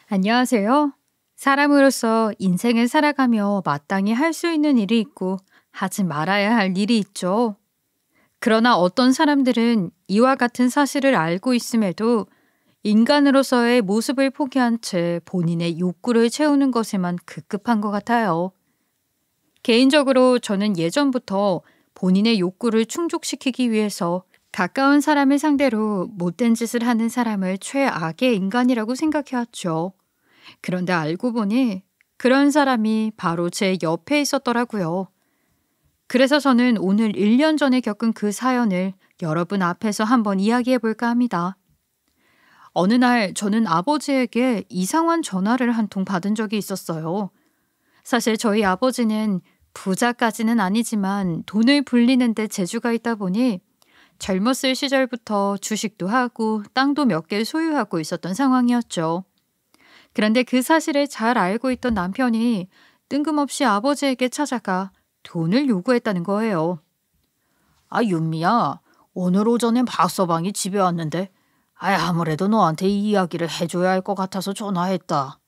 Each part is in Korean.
안녕하세요. 사람으로서 인생을 살아가며 마땅히 할 수 있는 일이 있고 하지 말아야 할 일이 있죠. 그러나 어떤 사람들은 이와 같은 사실을 알고 있음에도 인간으로서의 모습을 포기한 채 본인의 욕구를 채우는 것에만 급급한 것 같아요. 개인적으로 저는 예전부터 본인의 욕구를 충족시키기 위해서 가까운 사람을 상대로 못된 짓을 하는 사람을 최악의 인간이라고 생각해왔죠. 그런데 알고 보니 그런 사람이 바로 제 옆에 있었더라고요. 그래서 저는 오늘 1년 전에 겪은 그 사연을 여러분 앞에서 한번 이야기해 볼까 합니다. 어느 날 저는 아버지에게 이상한 전화를 한 통 받은 적이 있었어요. 사실 저희 아버지는 부자까지는 아니지만 돈을 불리는데 재주가 있다 보니 젊었을 시절부터 주식도 하고 땅도 몇 개 소유하고 있었던 상황이었죠. 그런데 그 사실을 잘 알고 있던 남편이 뜬금없이 아버지에게 찾아가 돈을 요구했다는 거예요. 아, 윤미야, 오늘 오전에 박서방이 집에 왔는데 아무래도 너한테 이 이야기를 해줘야 할 것 같아서 전화했다.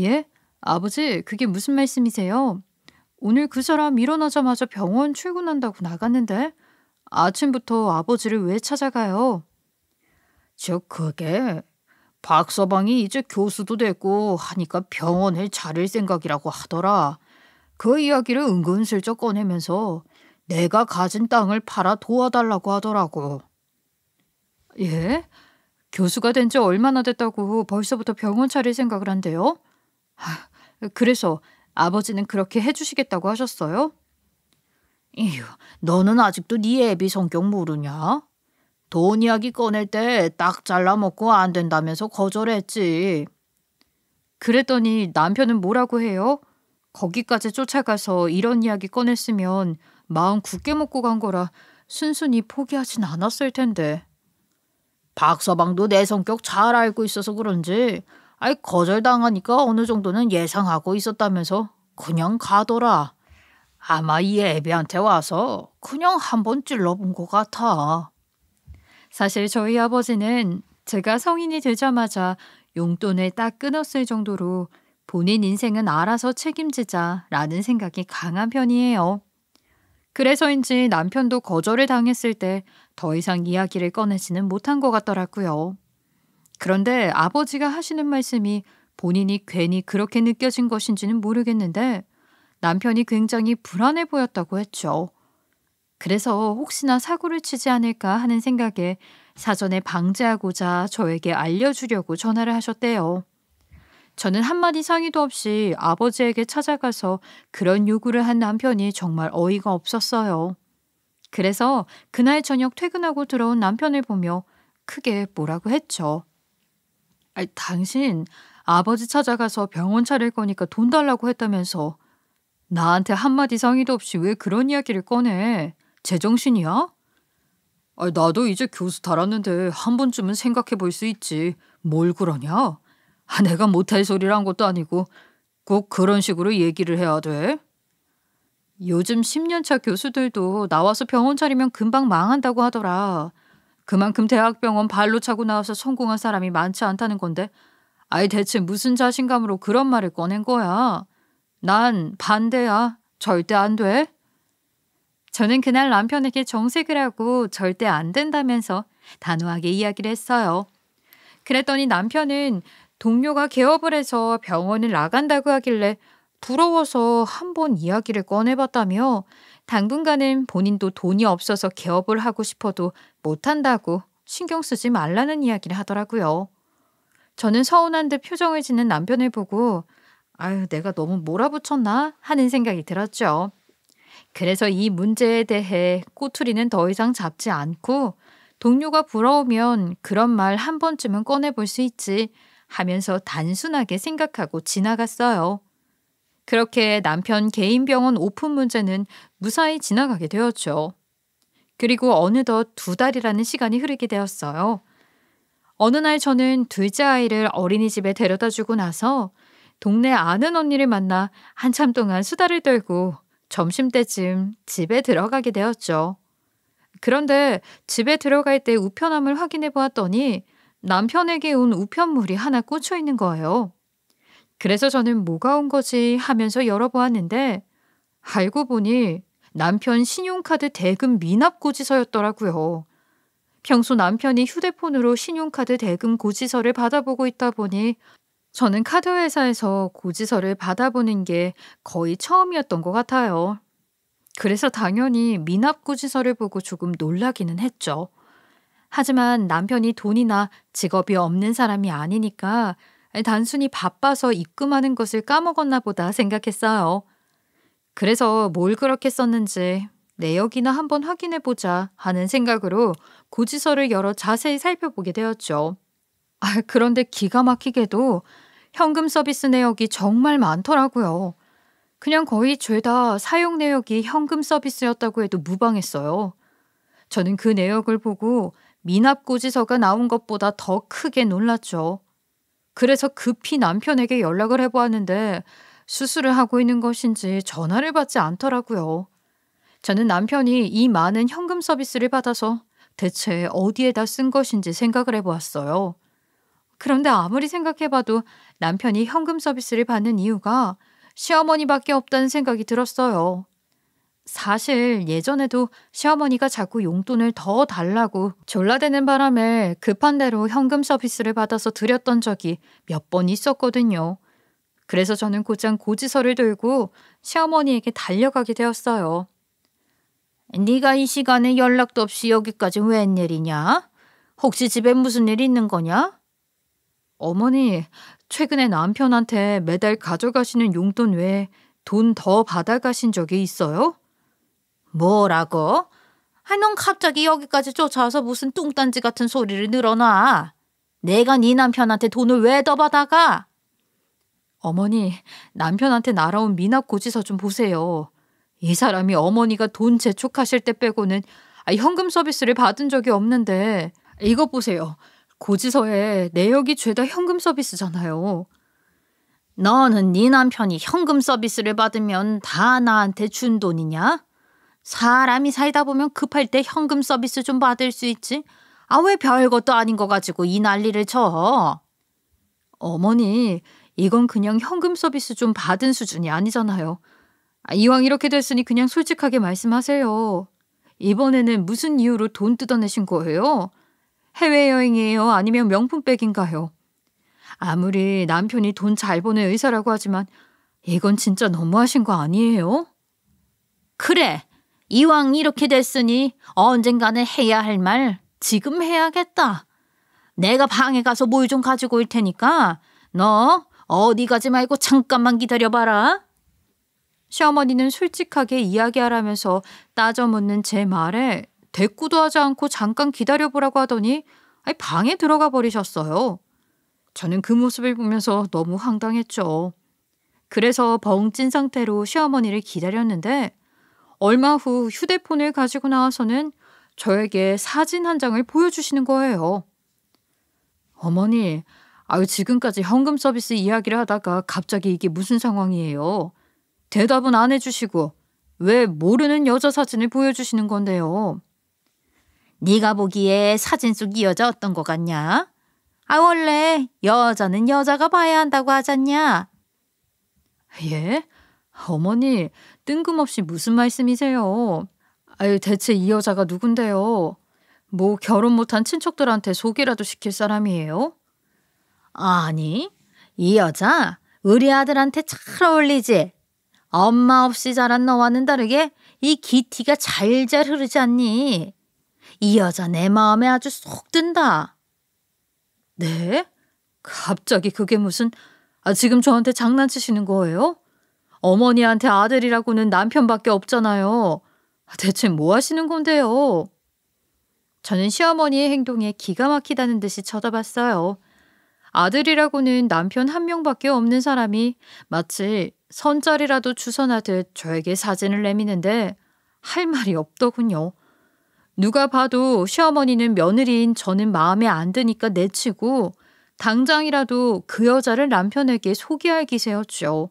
예? 아버지, 그게 무슨 말씀이세요? 오늘 그 사람 일어나자마자 병원 출근한다고 나갔는데 아침부터 아버지를 왜 찾아가요? 그게 박서방이 이제 교수도 됐고 하니까 병원을 차릴 생각이라고 하더라. 그 이야기를 은근슬쩍 꺼내면서 내가 가진 땅을 팔아 도와달라고 하더라고. 예? 교수가 된 지 얼마나 됐다고 벌써부터 병원 차릴 생각을 한대요? 그래서 아버지는 그렇게 해주시겠다고 하셨어요? 이휴, 너는 아직도 네 애비 성격 모르냐? 돈 이야기 꺼낼 때 딱 잘라먹고 안 된다면서 거절했지. 그랬더니 남편은 뭐라고 해요? 거기까지 쫓아가서 이런 이야기 꺼냈으면 마음 굳게 먹고 간 거라 순순히 포기하진 않았을 텐데. 박서방도 내 성격 잘 알고 있어서 그런지 거절당하니까 어느 정도는 예상하고 있었다면서 그냥 가더라. 아마 이 애비한테 와서 그냥 한번 찔러본 것 같아. 사실 저희 아버지는 제가 성인이 되자마자 용돈을 딱 끊었을 정도로 본인 인생은 알아서 책임지자라는 생각이 강한 편이에요. 그래서인지 남편도 거절을 당했을 때 더 이상 이야기를 꺼내지는 못한 것 같더라고요. 그런데 아버지가 하시는 말씀이 본인이 괜히 그렇게 느껴진 것인지는 모르겠는데 남편이 굉장히 불안해 보였다고 했죠. 그래서 혹시나 사고를 치지 않을까 하는 생각에 사전에 방지하고자 저에게 알려주려고 전화를 하셨대요. 저는 한마디 상의도 없이 아버지에게 찾아가서 그런 요구를 한 남편이 정말 어이가 없었어요. 그래서 그날 저녁 퇴근하고 들어온 남편을 보며 크게 뭐라고 했죠. 당신 아버지 찾아가서 병원 차릴 거니까 돈 달라고 했다면서 나한테 한마디 상의도 없이 왜 그런 이야기를 꺼내? 제정신이야? 나도 이제 교수 달았는데 한 번쯤은 생각해 볼 수 있지. 뭘 그러냐? 내가 못할 소리를 한 것도 아니고 꼭 그런 식으로 얘기를 해야 돼? 요즘 10년차 교수들도 나와서 병원 차리면 금방 망한다고 하더라. 그만큼 대학병원 발로 차고 나와서 성공한 사람이 많지 않다는 건데 대체 무슨 자신감으로 그런 말을 꺼낸 거야? 난 반대야. 절대 안 돼. 저는 그날 남편에게 정색을 하고 절대 안 된다면서 단호하게 이야기를 했어요. 그랬더니 남편은 동료가 개업을 해서 병원을 나간다고 하길래 부러워서 한번 이야기를 꺼내봤다며 당분간은 본인도 돈이 없어서 개업을 하고 싶어도 못한다고 신경 쓰지 말라는 이야기를 하더라고요. 저는 서운한 듯 표정을 짓는 남편을 보고 내가 너무 몰아붙였나 하는 생각이 들었죠. 그래서 이 문제에 대해 꼬투리는 더 이상 잡지 않고 동료가 부러우면 그런 말 한 번쯤은 꺼내볼 수 있지 하면서 단순하게 생각하고 지나갔어요. 그렇게 남편 개인 병원 오픈 문제는 무사히 지나가게 되었죠. 그리고 어느덧 2달이라는 시간이 흐르게 되었어요. 어느 날 저는 둘째 아이를 어린이집에 데려다 주고 나서 동네 아는 언니를 만나 한참 동안 수다를 떨고 점심때쯤 집에 들어가게 되었죠. 그런데 집에 들어갈 때 우편함을 확인해 보았더니 남편에게 온 우편물이 하나 꽂혀 있는 거예요. 그래서 저는 뭐가 온 거지 하면서 열어보았는데 알고 보니 남편 신용카드 대금 미납 고지서였더라고요. 평소 남편이 휴대폰으로 신용카드 대금 고지서를 받아보고 있다 보니 저는 카드 회사에서 고지서를 받아보는 게 거의 처음이었던 것 같아요. 그래서 당연히 미납 고지서를 보고 조금 놀라기는 했죠. 하지만 남편이 돈이나 직업이 없는 사람이 아니니까 단순히 바빠서 입금하는 것을 까먹었나 보다 생각했어요. 그래서 뭘 그렇게 썼는지 내역이나 한번 확인해 보자 하는 생각으로 고지서를 열어 자세히 살펴보게 되었죠. 그런데 기가 막히게도 현금 서비스 내역이 정말 많더라고요. 그냥 거의 죄다 사용 내역이 현금 서비스였다고 해도 무방했어요. 저는 그 내역을 보고 미납 고지서가 나온 것보다 더 크게 놀랐죠. 그래서 급히 남편에게 연락을 해보았는데 수술을 하고 있는 것인지 전화를 받지 않더라고요. 저는 남편이 이 많은 현금 서비스를 받아서 대체 어디에다 쓴 것인지 생각을 해보았어요. 그런데 아무리 생각해봐도 남편이 현금 서비스를 받는 이유가 시어머니밖에 없다는 생각이 들었어요. 사실 예전에도 시어머니가 자꾸 용돈을 더 달라고 졸라대는 바람에 급한 대로 현금 서비스를 받아서 드렸던 적이 몇 번 있었거든요. 그래서 저는 곧장 고지서를 들고 시어머니에게 달려가게 되었어요. 네가 이 시간에 연락도 없이 여기까지 웬일이냐? 혹시 집에 무슨 일 있는 거냐? 어머니, 최근에 남편한테 매달 가져가시는 용돈 외에 돈 더 받아가신 적이 있어요? 뭐라고? 넌 갑자기 여기까지 쫓아와서 무슨 뚱딴지 같은 소리를 늘어놔. 내가 네 남편한테 돈을 왜 더 받아가? 어머니, 남편한테 날아온 미납 고지서 좀 보세요. 이 사람이 어머니가 돈 재촉하실 때 빼고는 현금 서비스를 받은 적이 없는데 이거 보세요. 고지서에 내역이 죄다 현금 서비스잖아요. 너는 네 남편이 현금 서비스를 받으면 다 나한테 준 돈이냐? 사람이 살다 보면 급할 때 현금 서비스 좀 받을 수 있지. 왜 별것도 아닌 거 가지고 이 난리를 쳐. 어머니, 이건 그냥 현금 서비스 좀 받은 수준이 아니잖아요. 이왕 이렇게 됐으니 그냥 솔직하게 말씀하세요. 이번에는 무슨 이유로 돈 뜯어내신 거예요? 해외여행이에요? 아니면 명품백인가요? 아무리 남편이 돈 잘 버는 의사라고 하지만 이건 진짜 너무하신 거 아니에요? 그래, 이왕 이렇게 됐으니 언젠가는 해야 할 말 지금 해야겠다. 내가 방에 가서 뭘 좀 가지고 올 테니까 너 어디 가지 말고 잠깐만 기다려봐라. 시어머니는 솔직하게 이야기하라면서 따져 묻는 제 말에 대꾸도 하지 않고 잠깐 기다려보라고 하더니 방에 들어가 버리셨어요. 저는 그 모습을 보면서 너무 황당했죠. 그래서 벙찐 상태로 시어머니를 기다렸는데 얼마 후 휴대폰을 가지고 나와서는 저에게 사진 한 장을 보여주시는 거예요. 어머니, 지금까지 현금 서비스 이야기를 하다가 갑자기 이게 무슨 상황이에요? 대답은 안 해주시고 왜 모르는 여자 사진을 보여주시는 건데요? 네가 보기에 사진 속 이 여자 어떤 거 같냐? 원래 여자는 여자가 봐야 한다고 하잖냐? 예? 어머니, 뜬금없이 무슨 말씀이세요? 대체 이 여자가 누군데요? 뭐 결혼 못한 친척들한테 소개라도 시킬 사람이에요? 아니, 이 여자 우리 아들한테 잘 어울리지? 엄마 없이 자란 너와는 다르게 이 기티가 잘잘 흐르지 않니? 이 여자 내 마음에 아주 쏙 든다. 네? 갑자기 그게 무슨... 지금 저한테 장난치시는 거예요? 어머니한테 아들이라고는 남편밖에 없잖아요. 대체 뭐 하시는 건데요? 저는 시어머니의 행동에 기가 막히다는 듯이 쳐다봤어요. 아들이라고는 남편 한 명밖에 없는 사람이 마치 선자리라도 주선하듯 저에게 사진을 내미는데 할 말이 없더군요. 누가 봐도 시어머니는 며느리인 저는 마음에 안 드니까 내치고 당장이라도 그 여자를 남편에게 소개할 기세였죠.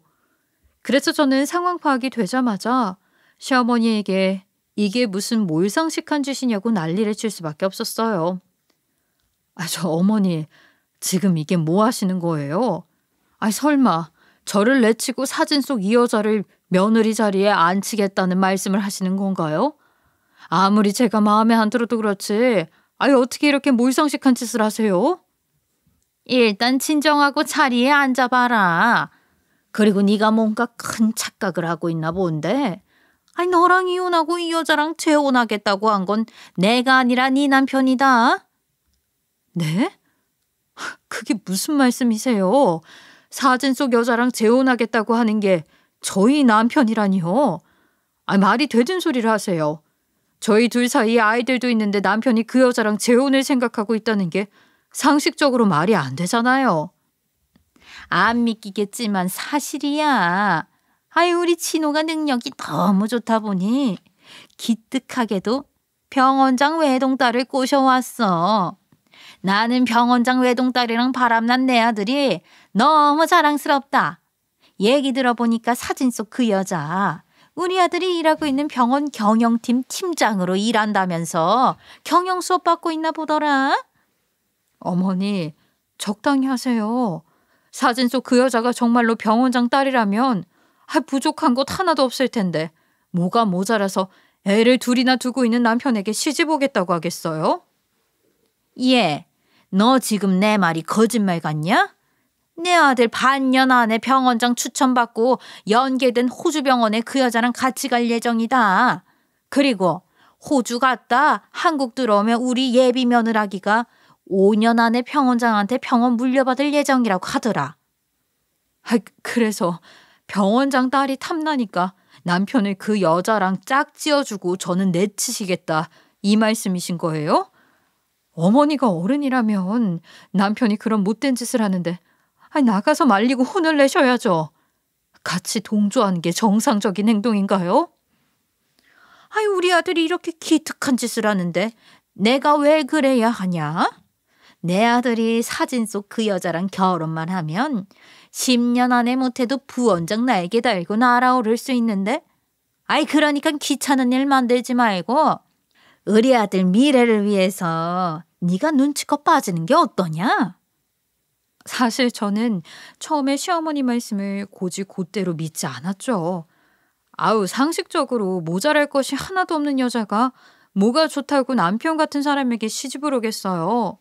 그래서 저는 상황 파악이 되자마자 시어머니에게 이게 무슨 몰상식한 짓이냐고 난리를 칠 수밖에 없었어요. 저 어머니, 지금 이게 뭐 하시는 거예요? 설마 저를 내치고 사진 속 이 여자를 며느리 자리에 앉히겠다는 말씀을 하시는 건가요? 아무리 제가 마음에 안 들어도 그렇지. 어떻게 이렇게 몰상식한 짓을 하세요? 일단 진정하고 자리에 앉아봐라. 그리고 네가 뭔가 큰 착각을 하고 있나 본데. 너랑 이혼하고 이 여자랑 재혼하겠다고 한 건 내가 아니라 네 남편이다. 네? 그게 무슨 말씀이세요? 사진 속 여자랑 재혼하겠다고 하는 게 저희 남편이라니요? 말이 되든 소리를 하세요. 저희 둘 사이에 아이들도 있는데 남편이 그 여자랑 재혼을 생각하고 있다는 게 상식적으로 말이 안 되잖아요. 안 믿기겠지만 사실이야. 우리 진호가 능력이 너무 좋다 보니 기특하게도 병원장 외동딸을 꼬셔왔어. 나는 병원장 외동딸이랑 바람난 내 아들이 너무 자랑스럽다. 얘기 들어보니까 사진 속 그 여자 우리 아들이 일하고 있는 병원 경영팀 팀장으로 일한다면서 경영 수업 받고 있나 보더라. 어머니, 적당히 하세요. 사진 속 그 여자가 정말로 병원장 딸이라면 부족한 것 하나도 없을 텐데 뭐가 모자라서 애를 둘이나 두고 있는 남편에게 시집 오겠다고 하겠어요? 너 지금 내 말이 거짓말 같냐? 내 아들 반년 안에 병원장 추천받고 연계된 호주 병원에 그 여자랑 같이 갈 예정이다. 그리고 호주 갔다 한국 들어오면 우리 예비 며느라기가 5년 안에 병원장한테 병원 물려받을 예정이라고 하더라. 그래서 병원장 딸이 탐나니까 남편을 그 여자랑 짝지어주고 저는 내치시겠다, 이 말씀이신 거예요? 어머니가 어른이라면 남편이 그런 못된 짓을 하는데 나가서 말리고 혼을 내셔야죠. 같이 동조하는 게 정상적인 행동인가요? 우리 아들이 이렇게 기특한 짓을 하는데 내가 왜 그래야 하냐? 내 아들이 사진 속 그 여자랑 결혼만 하면 10년 안에 못해도 부원장 날개 달고 날아오를 수 있는데 그러니까 귀찮은 일 만들지 말고 우리 아들 미래를 위해서 네가 눈치껏 빠지는 게 어떠냐? 사실 저는 처음에 시어머니 말씀을 곧대로 믿지 않았죠. 상식적으로 모자랄 것이 하나도 없는 여자가 뭐가 좋다고 남편 같은 사람에게 시집을 오겠어요.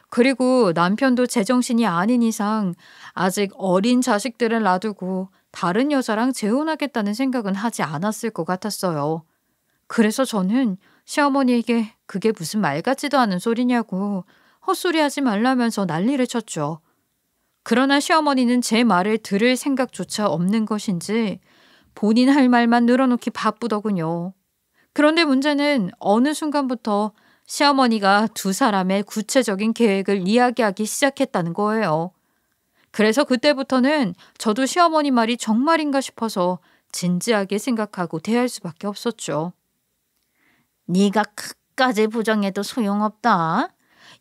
그리고 남편도 제정신이 아닌 이상 아직 어린 자식들을 놔두고 다른 여자랑 재혼하겠다는 생각은 하지 않았을 것 같았어요. 그래서 저는 시어머니에게 그게 무슨 말 같지도 않은 소리냐고 헛소리하지 말라면서 난리를 쳤죠. 그러나 시어머니는 제 말을 들을 생각조차 없는 것인지 본인 할 말만 늘어놓기 바쁘더군요. 그런데 문제는 어느 순간부터 시어머니가 두 사람의 구체적인 계획을 이야기하기 시작했다는 거예요. 그래서 그때부터는 저도 시어머니 말이 정말인가 싶어서 진지하게 생각하고 대할 수밖에 없었죠. 네가 끝까지 부정해도 소용없다.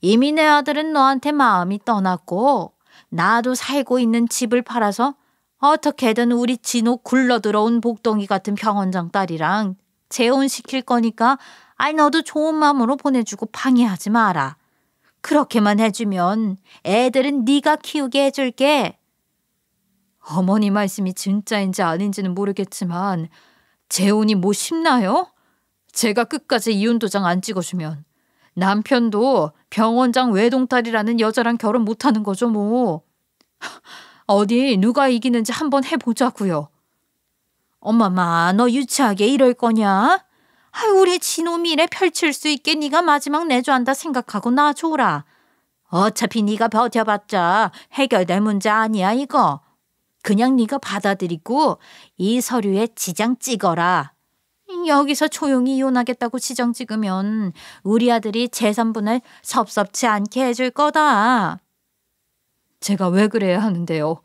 이미 내 아들은 너한테 마음이 떠났고 나도 살고 있는 집을 팔아서 어떻게든 우리 진호 굴러들어온 복덩이 같은 병원장 딸이랑 재혼시킬 거니까 너도 좋은 마음으로 보내주고 방해하지 마라. 그렇게만 해주면 애들은 네가 키우게 해줄게. 어머니 말씀이 진짜인지 아닌지는 모르겠지만 재혼이 뭐 쉽나요? 제가 끝까지 이혼 도장 안 찍어주면 남편도 병원장 외동딸이라는 여자랑 결혼 못하는 거죠 뭐. 어디 누가 이기는지 한번 해보자고요. 엄마마, 너 유치하게 이럴 거냐? 우리 진호 미래 펼칠 수 있게 네가 마지막 내조한다 생각하고 놔줘라. 어차피 네가 버텨봤자 해결될 문제 아니야 이거. 그냥 네가 받아들이고 이 서류에 지장 찍어라. 여기서 조용히 이혼하겠다고 지장 찍으면 우리 아들이 재산분을 섭섭치 않게 해줄 거다. 제가 왜 그래야 하는데요?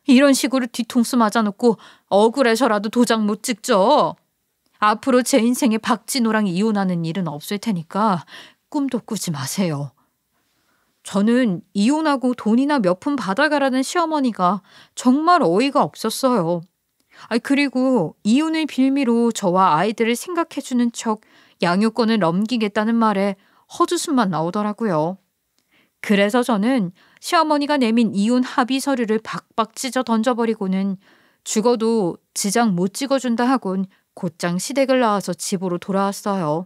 이런 식으로 뒤통수 맞아놓고 억울해서라도 도장 못 찍죠. 앞으로 제 인생에 박진호랑 이혼하는 일은 없을 테니까 꿈도 꾸지 마세요. 저는 이혼하고 돈이나 몇 푼 받아가라는 시어머니가 정말 어이가 없었어요. 그리고 이혼을 빌미로 저와 아이들을 생각해주는 척 양육권을 넘기겠다는 말에 헛웃음만 나오더라고요. 그래서 저는 시어머니가 내민 이혼 합의 서류를 박박 찢어 던져버리고는 죽어도 지장 못 찍어준다 하곤 곧장 시댁을 나와서 집으로 돌아왔어요.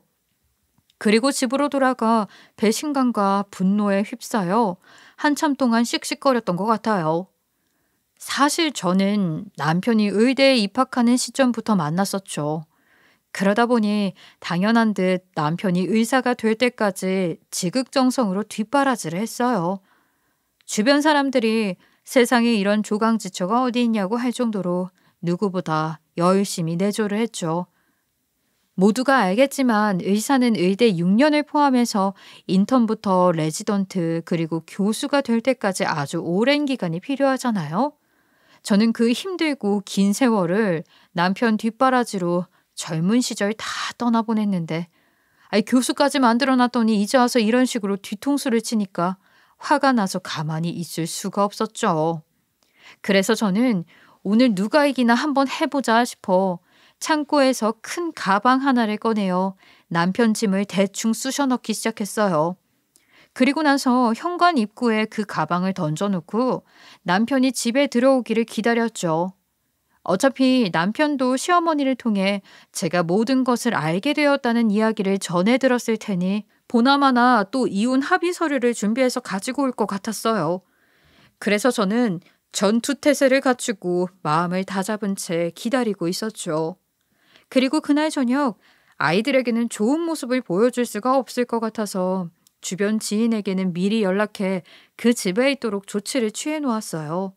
그리고 집으로 돌아가 배신감과 분노에 휩싸여 한참 동안 씩씩거렸던 것 같아요. 사실 저는 남편이 의대에 입학하는 시점부터 만났었죠. 그러다 보니 당연한 듯 남편이 의사가 될 때까지 지극정성으로 뒷바라지를 했어요. 주변 사람들이 세상에 이런 조강지처가 어디 있냐고 할 정도로 누구보다 열심히 내조를 했죠. 모두가 알겠지만 의사는 의대 6년을 포함해서 인턴부터 레지던트 그리고 교수가 될 때까지 아주 오랜 기간이 필요하잖아요. 저는 그 힘들고 긴 세월을 남편 뒷바라지로 젊은 시절 다 떠나보냈는데 교수까지 만들어놨더니 이제 와서 이런 식으로 뒤통수를 치니까 화가 나서 가만히 있을 수가 없었죠. 그래서 저는 오늘 누가 이기나 한번 해보자 싶어 창고에서 큰 가방 하나를 꺼내어 남편 짐을 대충 쑤셔 넣기 시작했어요. 그리고 나서 현관 입구에 그 가방을 던져놓고 남편이 집에 들어오기를 기다렸죠. 어차피 남편도 시어머니를 통해 제가 모든 것을 알게 되었다는 이야기를 전해 들었을 테니 보나마나 또 이혼 합의 서류를 준비해서 가지고 올 것 같았어요. 그래서 저는 전투태세를 갖추고 마음을 다잡은 채 기다리고 있었죠. 그리고 그날 저녁 아이들에게는 좋은 모습을 보여줄 수가 없을 것 같아서 주변 지인에게는 미리 연락해 그 집에 있도록 조치를 취해 놓았어요.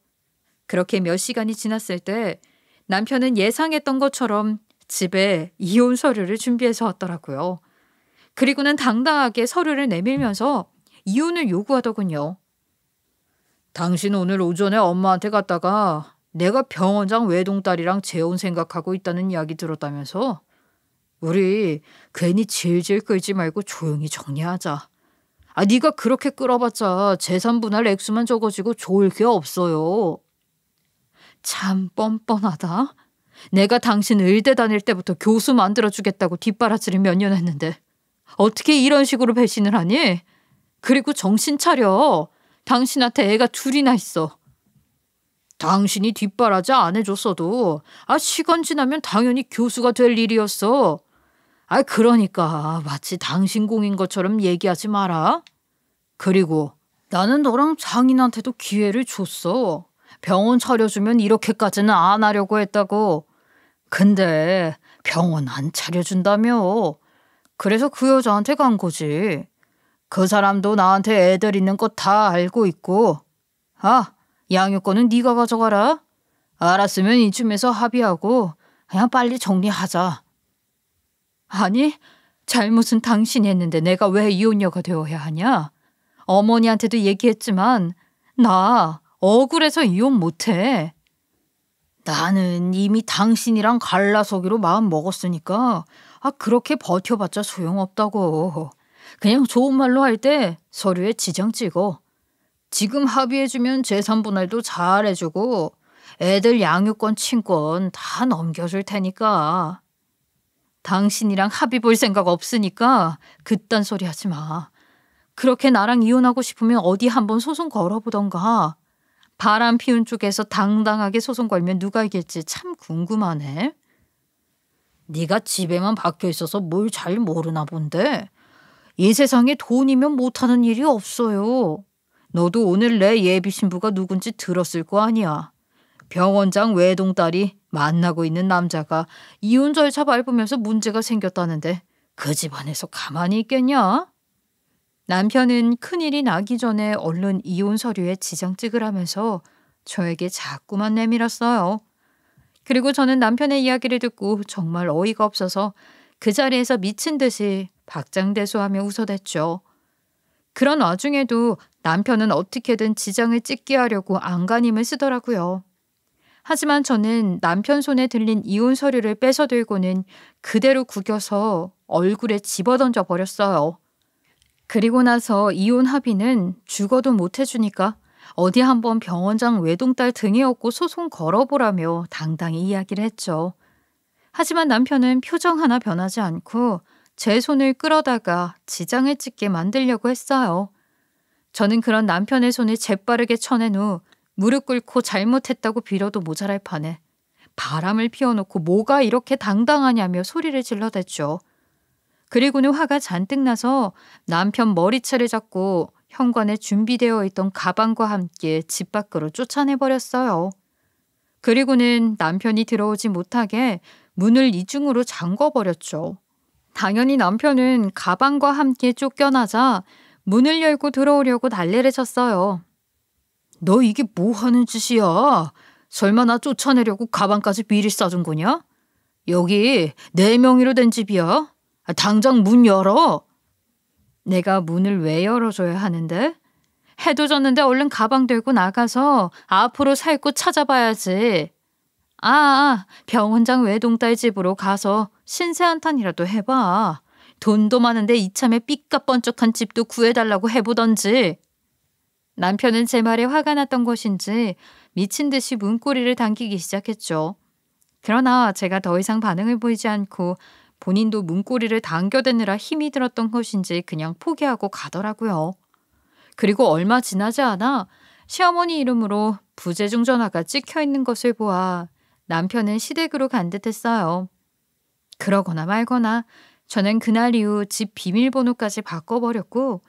그렇게 몇 시간이 지났을 때 남편은 예상했던 것처럼 집에 이혼 서류를 준비해서 왔더라고요. 그리고는 당당하게 서류를 내밀면서 이혼을 요구하더군요. 당신 오늘 오전에 엄마한테 갔다가 내가 병원장 외동딸이랑 재혼 생각하고 있다는 이야기 들었다면서? 우리 괜히 질질 끌지 말고 조용히 정리하자. 네가 그렇게 끌어봤자 재산 분할 액수만 적어지고 좋을 게 없어요. 참 뻔뻔하다. 내가 당신 의대 다닐 때부터 교수 만들어주겠다고 뒷바라지를 몇 년 했는데 어떻게 이런 식으로 배신을 하니? 그리고 정신 차려. 당신한테 애가 둘이나 있어. 당신이 뒷바라지 안 해줬어도 시간 지나면 당연히 교수가 될 일이었어. 그러니까 마치 당신 공인 것처럼 얘기하지 마라. 그리고 나는 너랑 장인한테도 기회를 줬어. 병원 차려주면 이렇게까지는 안 하려고 했다고. 근데 병원 안 차려준다며. 그래서 그 여자한테 간 거지. 그 사람도 나한테 애들 있는 거 다 알고 있고. 양육권은 네가 가져가라. 알았으면 이쯤에서 합의하고 그냥 빨리 정리하자. 아니, 잘못은 당신이 했는데 내가 왜 이혼녀가 되어야 하냐? 어머니한테도 얘기했지만 나 억울해서 이혼 못해. 나는 이미 당신이랑 갈라서기로 마음 먹었으니까 그렇게 버텨봤자 소용없다고. 그냥 좋은 말로 할 때 서류에 지장 찍어. 지금 합의해주면 재산 분할도 잘 해주고 애들 양육권 친권 다 넘겨줄 테니까. 당신이랑 합의 볼 생각 없으니까 그딴 소리 하지 마. 그렇게 나랑 이혼하고 싶으면 어디 한번 소송 걸어보던가. 바람 피운 쪽에서 당당하게 소송 걸면 누가 이길지 참 궁금하네. 네가 집에만 박혀 있어서 뭘 잘 모르나 본데. 이 세상에 돈이면 못하는 일이 없어요. 너도 오늘 내 예비 신부가 누군지 들었을 거 아니야. 병원장 외동딸이 만나고 있는 남자가 이혼 절차 밟으면서 문제가 생겼다는데 그 집안에서 가만히 있겠냐? 남편은 큰일이 나기 전에 얼른 이혼 서류에 지장 찍으라면서 저에게 자꾸만 내밀었어요. 그리고 저는 남편의 이야기를 듣고 정말 어이가 없어서 그 자리에서 미친 듯이 박장대소하며 웃어댔죠. 그런 와중에도 남편은 어떻게든 지장을 찍게 하려고 안간힘을 쓰더라고요. 하지만 저는 남편 손에 들린 이혼 서류를 뺏어 들고는 그대로 구겨서 얼굴에 집어던져 버렸어요. 그리고 나서 이혼 합의는 죽어도 못 해주니까 어디 한번 병원장 외동딸 등에 업고 소송 걸어보라며 당당히 이야기를 했죠. 하지만 남편은 표정 하나 변하지 않고 제 손을 끌어다가 지장을 찍게 만들려고 했어요. 저는 그런 남편의 손을 재빠르게 쳐낸 후 무릎 꿇고 잘못했다고 빌어도 모자랄 판에 바람을 피워놓고 뭐가 이렇게 당당하냐며 소리를 질러댔죠. 그리고는 화가 잔뜩 나서 남편 머리채를 잡고 현관에 준비되어 있던 가방과 함께 집 밖으로 쫓아내버렸어요. 그리고는 남편이 들어오지 못하게 문을 이중으로 잠궈버렸죠. 당연히 남편은 가방과 함께 쫓겨나자 문을 열고 들어오려고 난리를 쳤어요. 너 이게 뭐 하는 짓이야? 설마 나 쫓아내려고 가방까지 미리 싸준 거냐? 여기 내 명의로 된 집이야. 당장 문 열어. 내가 문을 왜 열어줘야 하는데? 해도 졌는데 얼른 가방 들고 나가서 앞으로 살 곳 찾아봐야지. 병원장 외동딸 집으로 가서 신세 한탄이라도 해봐. 돈도 많은데 이참에 삐까뻔쩍한 집도 구해달라고 해보던지. 남편은 제 말에 화가 났던 것인지 미친 듯이 문고리를 당기기 시작했죠. 그러나 제가 더 이상 반응을 보이지 않고 본인도 문고리를 당겨대느라 힘이 들었던 것인지 그냥 포기하고 가더라고요. 그리고 얼마 지나지 않아 시어머니 이름으로 부재중 전화가 찍혀 있는 것을 보아 남편은 시댁으로 간 듯했어요. 그러거나 말거나 저는 그날 이후 집 비밀번호까지 바꿔버렸고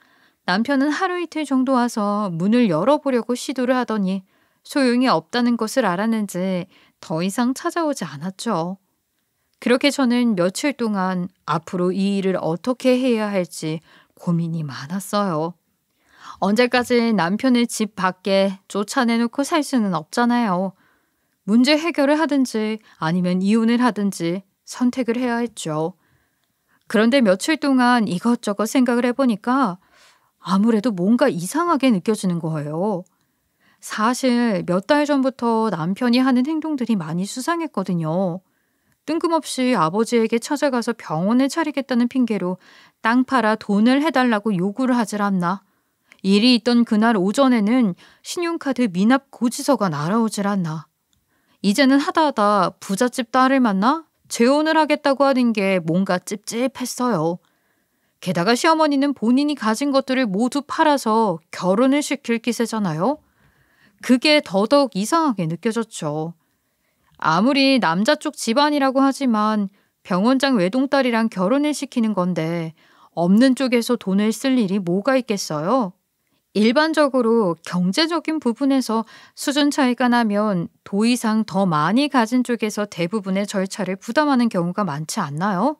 남편은 하루 이틀 정도 와서 문을 열어보려고 시도를 하더니 소용이 없다는 것을 알았는지 더 이상 찾아오지 않았죠. 그렇게 저는 며칠 동안 앞으로 이 일을 어떻게 해야 할지 고민이 많았어요. 언제까지 남편을 집 밖에 쫓아내놓고 살 수는 없잖아요. 문제 해결을 하든지 아니면 이혼을 하든지 선택을 해야 했죠. 그런데 며칠 동안 이것저것 생각을 해보니까 아무래도 뭔가 이상하게 느껴지는 거예요. 사실 몇 달 전부터 남편이 하는 행동들이 많이 수상했거든요. 뜬금없이 아버지에게 찾아가서 병원을 차리겠다는 핑계로 땅 팔아 돈을 해달라고 요구를 하질 않나. 일이 있던 그날 오전에는 신용카드 미납 고지서가 날아오질 않나. 이제는 하다하다 부잣집 딸을 만나 재혼을 하겠다고 하는 게 뭔가 찝찝했어요. 게다가 시어머니는 본인이 가진 것들을 모두 팔아서 결혼을 시킬 기세잖아요. 그게 더더욱 이상하게 느껴졌죠. 아무리 남자 쪽 집안이라고 하지만 병원장 외동딸이랑 결혼을 시키는 건데 없는 쪽에서 돈을 쓸 일이 뭐가 있겠어요? 일반적으로 경제적인 부분에서 수준 차이가 나면 도 이상 더 많이 가진 쪽에서 대부분의 절차를 부담하는 경우가 많지 않나요?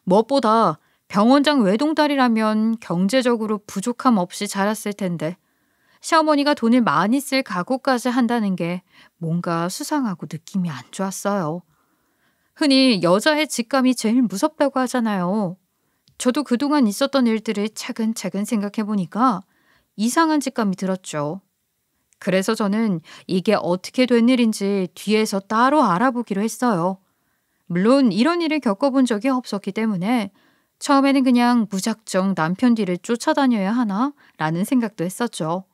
무엇보다 병원장 외동딸이라면 경제적으로 부족함 없이 자랐을 텐데 시어머니가 돈을 많이 쓸 각오까지 한다는 게 뭔가 수상하고 느낌이 안 좋았어요. 흔히 여자의 직감이 제일 무섭다고 하잖아요. 저도 그동안 있었던 일들을 차근차근 생각해보니까 이상한 직감이 들었죠. 그래서 저는 이게 어떻게 된 일인지 뒤에서 따로 알아보기로 했어요. 물론 이런 일을 겪어본 적이 없었기 때문에 처음에는 그냥 무작정 남편 뒤를 쫓아다녀야 하나? 라는 생각도 했었죠.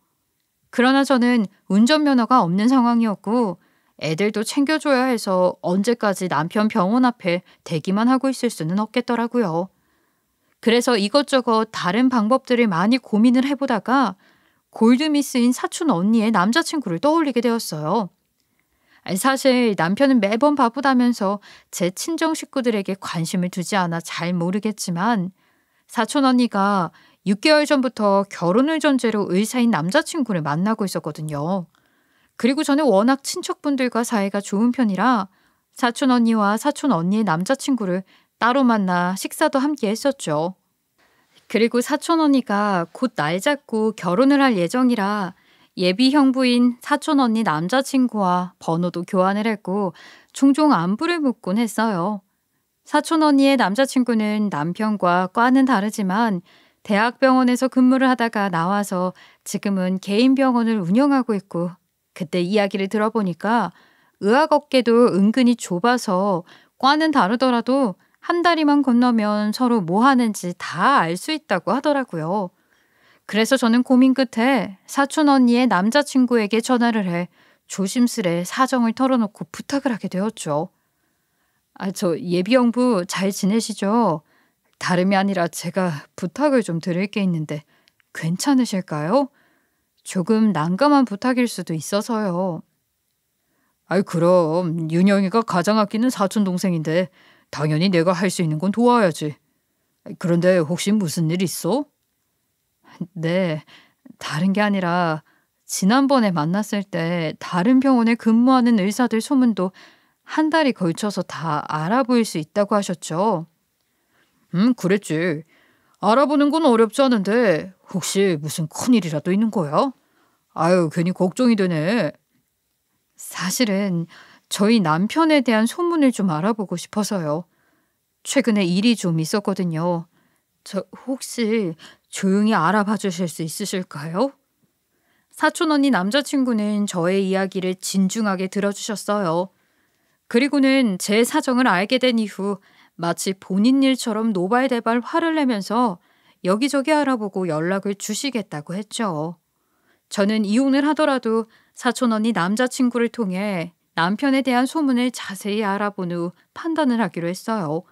그러나 저는 운전면허가 없는 상황이었고 애들도 챙겨줘야 해서 언제까지 남편 병원 앞에 대기만 하고 있을 수는 없겠더라고요. 그래서 이것저것 다른 방법들을 많이 고민을 해보다가 골드미스인 사촌 언니의 남자친구를 떠올리게 되었어요. 사실 남편은 매번 바쁘다면서 제 친정 식구들에게 관심을 두지 않아 잘 모르겠지만 사촌 언니가 6개월 전부터 결혼을 전제로 의사인 남자친구를 만나고 있었거든요. 그리고 저는 워낙 친척분들과 사이가 좋은 편이라 사촌 언니와 사촌 언니의 남자친구를 따로 만나 식사도 함께 했었죠. 그리고 사촌 언니가 곧 날 잡고 결혼을 할 예정이라 예비 형부인 사촌 언니 남자친구와 번호도 교환을 했고 종종 안부를 묻곤 했어요. 사촌 언니의 남자친구는 남편과 과는 다르지만 대학병원에서 근무를 하다가 나와서 지금은 개인 병원을 운영하고 있고 그때 이야기를 들어보니까 의학업계도 은근히 좁아서 과는 다르더라도 한 다리만 건너면 서로 뭐 하는지 다 알 수 있다고 하더라고요. 그래서 저는 고민 끝에 사촌 언니의 남자친구에게 전화를 해 조심스레 사정을 털어놓고 부탁을 하게 되었죠. 저 예비 형부 잘 지내시죠? 다름이 아니라 제가 부탁을 좀 드릴 게 있는데 괜찮으실까요? 조금 난감한 부탁일 수도 있어서요. 아이, 그럼 윤영이가 가장 아끼는 사촌 동생인데 당연히 내가 할 수 있는 건 도와야지. 그런데 혹시 무슨 일 있어? 네, 다른 게 아니라 지난번에 만났을 때 다른 병원에 근무하는 의사들 소문도 한 달이 걸쳐서 다 알아볼 수 있다고 하셨죠? 그랬지. 알아보는 건 어렵지 않은데 혹시 무슨 큰일이라도 있는 거야? 아유, 괜히 걱정이 되네. 사실은 저희 남편에 대한 소문을 좀 알아보고 싶어서요. 최근에 일이 좀 있었거든요. 저 혹시 조용히 알아봐 주실 수 있으실까요? 사촌 언니 남자친구는 저의 이야기를 진중하게 들어주셨어요. 그리고는 제 사정을 알게 된 이후 마치 본인 일처럼 노발대발 화를 내면서 여기저기 알아보고 연락을 주시겠다고 했죠. 저는 이혼을 하더라도 사촌 언니 남자친구를 통해 남편에 대한 소문을 자세히 알아본 후 판단을 하기로 했어요.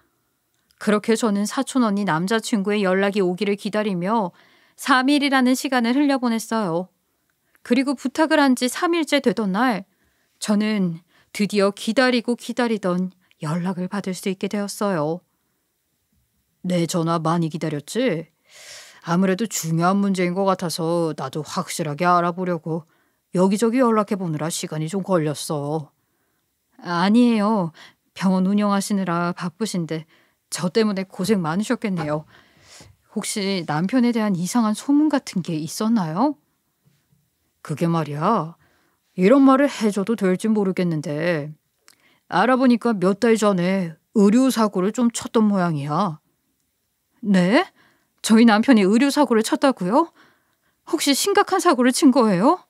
그렇게 저는 사촌 언니 남자친구의 연락이 오기를 기다리며 3일이라는 시간을 흘려보냈어요. 그리고 부탁을 한 지 3일째 되던 날, 저는 드디어 기다리고 기다리던 연락을 받을 수 있게 되었어요. 내 전화 많이 기다렸지? 아무래도 중요한 문제인 것 같아서 나도 확실하게 알아보려고 여기저기 연락해 보느라 시간이 좀 걸렸어. 아니에요. 병원 운영하시느라 바쁘신데 저 때문에 고생 많으셨겠네요. 혹시 남편에 대한 이상한 소문 같은 게 있었나요? 그게 말이야. 이런 말을 해줘도 될지 모르겠는데 알아보니까 몇 달 전에 의료사고를 좀 쳤던 모양이야. 네? 저희 남편이 의료사고를 쳤다고요? 혹시 심각한 사고를 친 거예요?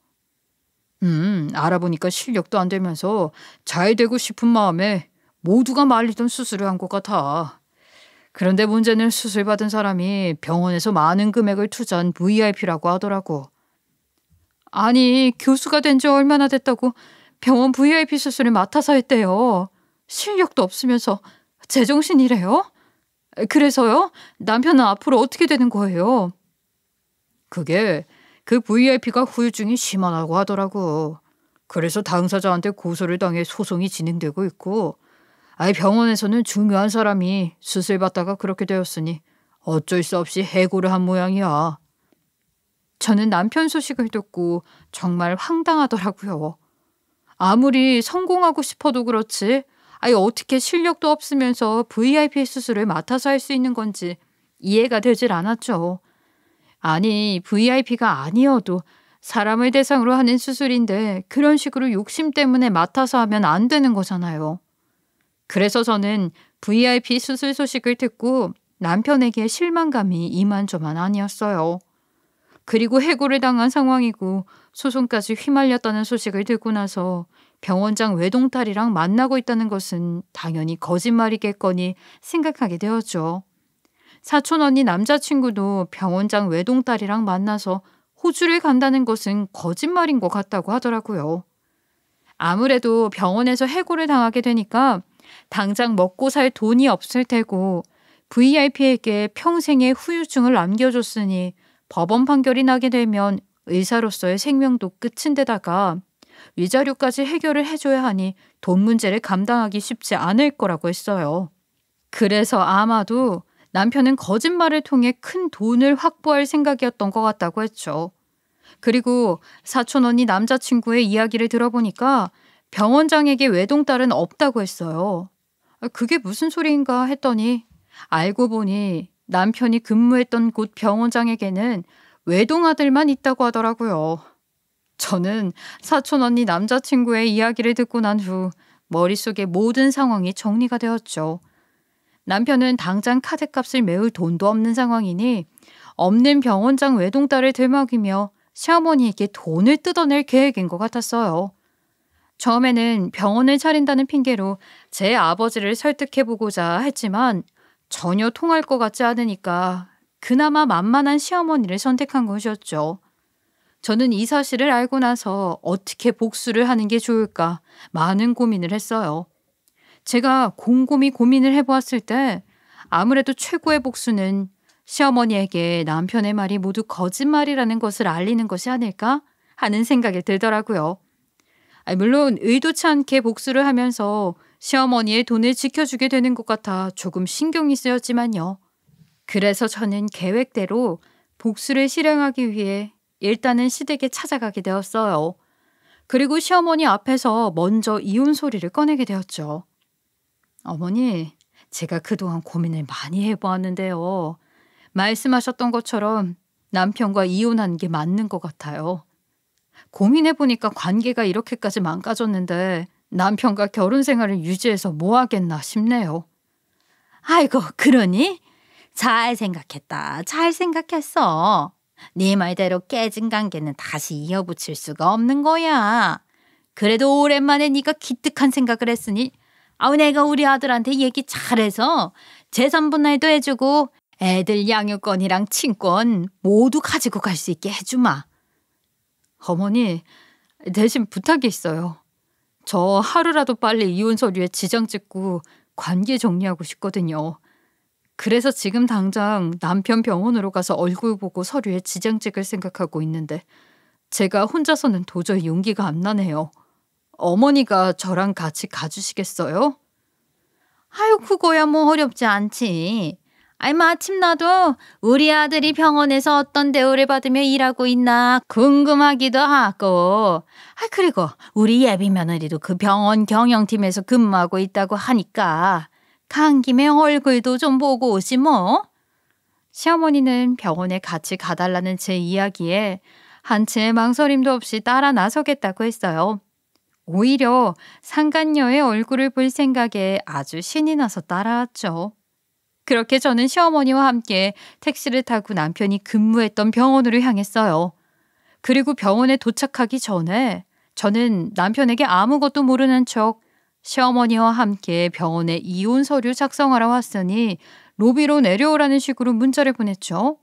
알아보니까 실력도 안 되면서 잘 되고 싶은 마음에 모두가 말리던 수술을 한 것 같아. 그런데 문제는 수술 받은 사람이 병원에서 많은 금액을 투자한 VIP라고 하더라고. 아니, 교수가 된 지 얼마나 됐다고 병원 VIP 수술을 맡아서 했대요. 실력도 없으면서 제정신이래요? 그래서요? 남편은 앞으로 어떻게 되는 거예요? 그게 그 VIP가 후유증이 심하다고 하더라고. 그래서 당사자한테 고소를 당해 소송이 진행되고 있고, 아예 병원에서는 중요한 사람이 수술 받다가 그렇게 되었으니 어쩔 수 없이 해고를 한 모양이야. 저는 남편 소식을 듣고 정말 황당하더라고요. 아무리 성공하고 싶어도 그렇지, 아예 어떻게 실력도 없으면서 VIP 수술을 맡아서 할 수 있는 건지 이해가 되질 않았죠. 아니, VIP가 아니어도 사람을 대상으로 하는 수술인데 그런 식으로 욕심 때문에 맡아서 하면 안 되는 거잖아요. 그래서 저는 VIP 수술 소식을 듣고 남편에게 실망감이 이만저만 아니었어요. 그리고 해고를 당한 상황이고 소송까지 휘말렸다는 소식을 듣고 나서 병원장 외동딸이랑 만나고 있다는 것은 당연히 거짓말이겠거니 생각하게 되었죠. 사촌 언니 남자친구도 병원장 외동딸이랑 만나서 호주를 간다는 것은 거짓말인 것 같다고 하더라고요. 아무래도 병원에서 해고를 당하게 되니까 당장 먹고 살 돈이 없을 테고 VIP에게 평생의 후유증을 남겨줬으니 법원 판결이 나게 되면 의사로서의 생명도 끝인데다가 위자료까지 해결을 해줘야 하니 돈 문제를 감당하기 쉽지 않을 거라고 했어요. 그래서 아마도 남편은 거짓말을 통해 큰 돈을 확보할 생각이었던 것 같다고 했죠. 그리고 사촌 언니 남자친구의 이야기를 들어보니까 병원장에게 외동딸은 없다고 했어요. 그게 무슨 소리인가 했더니 알고 보니 남편이 근무했던 곳 병원장에게는 외동아들만 있다고 하더라고요. 저는 사촌 언니 남자친구의 이야기를 듣고 난 후 머릿속에 모든 상황이 정리가 되었죠. 남편은 당장 카드값을 메울 돈도 없는 상황이니 없는 병원장 외동딸을 들먹이며 시어머니에게 돈을 뜯어낼 계획인 것 같았어요. 처음에는 병원을 차린다는 핑계로 제 아버지를 설득해보고자 했지만 전혀 통할 것 같지 않으니까 그나마 만만한 시어머니를 선택한 것이었죠. 저는 이 사실을 알고 나서 어떻게 복수를 하는 게 좋을까 많은 고민을 했어요. 제가 곰곰이 고민을 해보았을 때 아무래도 최고의 복수는 시어머니에게 남편의 말이 모두 거짓말이라는 것을 알리는 것이 아닐까 하는 생각이 들더라고요. 물론 의도치 않게 복수를 하면서 시어머니의 돈을 지켜주게 되는 것 같아 조금 신경이 쓰였지만요. 그래서 저는 계획대로 복수를 실행하기 위해 일단은 시댁에 찾아가게 되었어요. 그리고 시어머니 앞에서 먼저 이혼 소리를 꺼내게 되었죠. 어머니, 제가 그동안 고민을 많이 해보았는데요. 말씀하셨던 것처럼 남편과 이혼하는 게 맞는 것 같아요. 고민해보니까 관계가 이렇게까지 망가졌는데 남편과 결혼 생활을 유지해서 뭐 하겠나 싶네요. 아이고, 그러니? 잘 생각했다. 잘 생각했어. 네 말대로 깨진 관계는 다시 이어붙일 수가 없는 거야. 그래도 오랜만에 네가 기특한 생각을 했으니 내가 우리 아들한테 얘기 잘해서 재산 분할도 해주고 애들 양육권이랑 친권 모두 가지고 갈 수 있게 해주마. 어머니, 대신 부탁이 있어요. 저 하루라도 빨리 이혼 서류에 지정 찍고 관계 정리하고 싶거든요. 그래서 지금 당장 남편 병원으로 가서 얼굴 보고 서류에 지정 찍을 생각하고 있는데 제가 혼자서는 도저히 용기가 안 나네요. 어머니가 저랑 같이 가주시겠어요? 아유, 그거야 뭐 어렵지 않지. 마침 나도 우리 아들이 병원에서 어떤 대우를 받으며 일하고 있나 궁금하기도 하고. 그리고 우리 예비 며느리도 그 병원 경영팀에서 근무하고 있다고 하니까 간 김에 얼굴도 좀 보고 오지 뭐. 시어머니는 병원에 같이 가달라는 제 이야기에 한치의 망설임도 없이 따라 나서겠다고 했어요. 오히려 상간녀의 얼굴을 볼 생각에 아주 신이 나서 따라왔죠. 그렇게 저는 시어머니와 함께 택시를 타고 남편이 근무했던 병원으로 향했어요. 그리고 병원에 도착하기 전에 저는 남편에게 아무것도 모르는 척 시어머니와 함께 병원에 이혼 서류 작성하러 왔으니 로비로 내려오라는 식으로 문자를 보냈죠.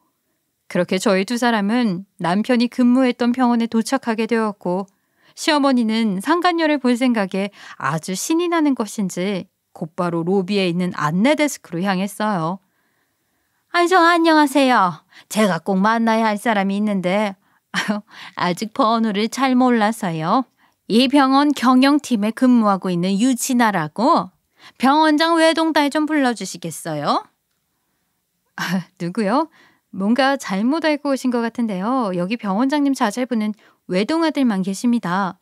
그렇게 저희 두 사람은 남편이 근무했던 병원에 도착하게 되었고 시어머니는 상간녀를 볼 생각에 아주 신이 나는 것인지 곧바로 로비에 있는 안내 데스크로 향했어요. 저 안녕하세요. 제가 꼭 만나야 할 사람이 있는데 아직 번호를 잘 몰라서요. 이 병원 경영팀에 근무하고 있는 유진아라고. 병원장 외동딸 좀 불러주시겠어요? 누구요? 뭔가 잘못 알고 오신 것 같은데요. 여기 병원장님 자제분은 외동아들만 계십니다.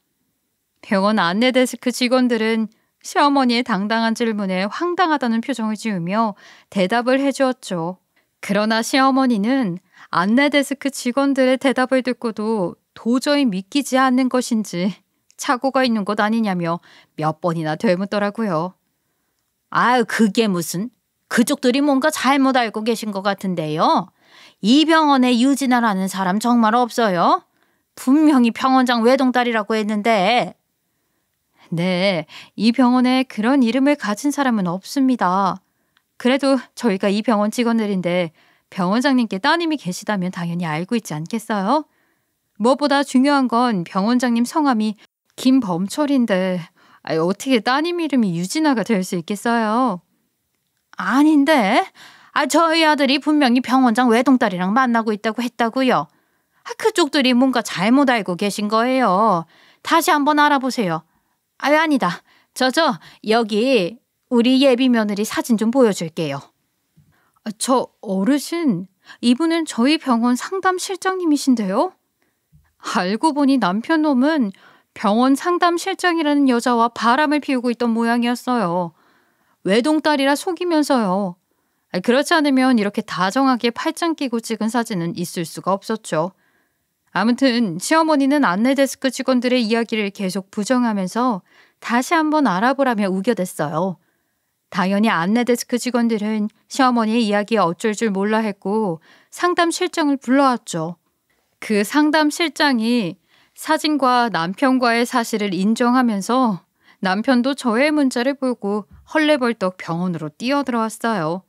병원 안내 데스크 직원들은 시어머니의 당당한 질문에 황당하다는 표정을 지으며 대답을 해주었죠. 그러나 시어머니는 안내 데스크 직원들의 대답을 듣고도 도저히 믿기지 않는 것인지 착오가 있는 것 아니냐며 몇 번이나 되묻더라고요. 그게 무슨? 그쪽들이 뭔가 잘못 알고 계신 것 같은데요. 이 병원에 유진아라는 사람 정말 없어요? 분명히 병원장 외동딸이라고 했는데. 네, 이 병원에 그런 이름을 가진 사람은 없습니다. 그래도 저희가 이 병원 직원들인데 병원장님께 따님이 계시다면 당연히 알고 있지 않겠어요? 무엇보다 중요한 건 병원장님 성함이 김범철인데 어떻게 따님 이름이 유진아가 될 수 있겠어요? 아닌데. 저희 아들이 분명히 병원장 외동딸이랑 만나고 있다고 했다고요. 그쪽들이 뭔가 잘못 알고 계신 거예요. 다시 한번 알아보세요. 아니다. 여기 우리 예비 며느리 사진 좀 보여줄게요. 저 어르신, 이분은 저희 병원 상담실장님이신데요? 알고 보니 남편 놈은 병원 상담실장이라는 여자와 바람을 피우고 있던 모양이었어요. 외동딸이라 속이면서요. 그렇지 않으면 이렇게 다정하게 팔짱 끼고 찍은 사진은 있을 수가 없었죠. 아무튼 시어머니는 안내데스크 직원들의 이야기를 계속 부정하면서 다시 한번 알아보라며 우겨댔어요. 당연히 안내데스크 직원들은 시어머니의 이야기에 어쩔 줄 몰라 했고 상담 실장을 불러왔죠. 그 상담 실장이 사진과 남편과의 사실을 인정하면서 남편도 저의 문자를 보고 헐레벌떡 병원으로 뛰어들어왔어요.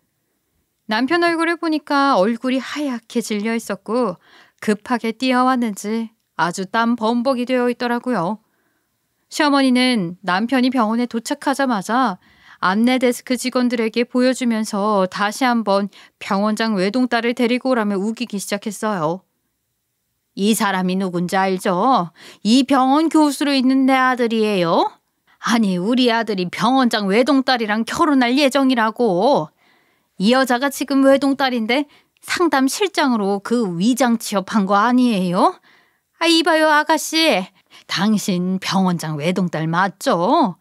남편 얼굴을 보니까 얼굴이 하얗게 질려 있었고 급하게 뛰어왔는지 아주 땀 범벅이 되어 있더라고요. 시어머니는 남편이 병원에 도착하자마자 안내 데스크 직원들에게 보여주면서 다시 한번 병원장 외동딸을 데리고 오라며 우기기 시작했어요. 이 사람이 누군지 알죠? 이 병원 교수로 있는 내 아들이에요. 아니, 우리 아들이 병원장 외동딸이랑 결혼할 예정이라고. 이 여자가 지금 외동딸인데 상담 실장으로 그 위장 취업한 거 아니에요? 이봐요 아가씨. 당신 병원장 외동딸 맞죠?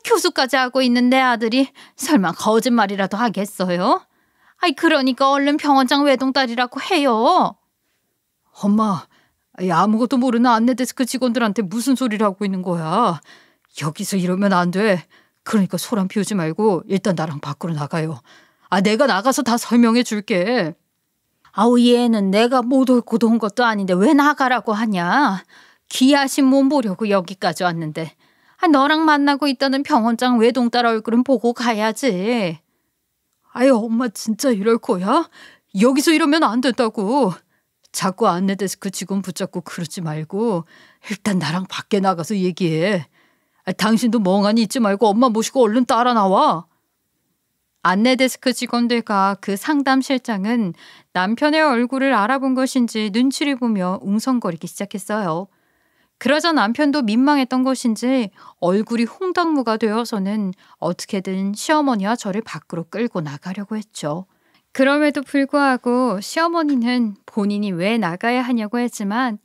교수까지 하고 있는 내 아들이 설마 거짓말이라도 하겠어요? 그러니까 얼른 병원장 외동딸이라고 해요. 엄마, 아무것도 모르는 안내데스크 직원들한테 무슨 소리를 하고 있는 거야. 여기서 이러면 안 돼. 그러니까 소란 피우지 말고 일단 나랑 밖으로 나가요. 내가 나가서 다 설명해 줄게. 얘는 내가 못 올 곳 온 것도 아닌데 왜 나가라고 하냐. 귀하신 몸 보려고 여기까지 왔는데. 너랑 만나고 있다는 병원장 외동딸 얼굴은 보고 가야지. 엄마 진짜 이럴 거야? 여기서 이러면 안 된다고. 자꾸 안내데스크 직원 붙잡고 그러지 말고 일단 나랑 밖에 나가서 얘기해. 당신도 멍하니 있지 말고 엄마 모시고 얼른 따라 나와. 안내데스크 직원들과 그 상담실장은 남편의 얼굴을 알아본 것인지 눈치를 보며 웅성거리기 시작했어요. 그러자 남편도 민망했던 것인지 얼굴이 홍당무가 되어서는 어떻게든 시어머니와 저를 밖으로 끌고 나가려고 했죠. 그럼에도 불구하고 시어머니는 본인이 왜 나가야 하냐고 했지만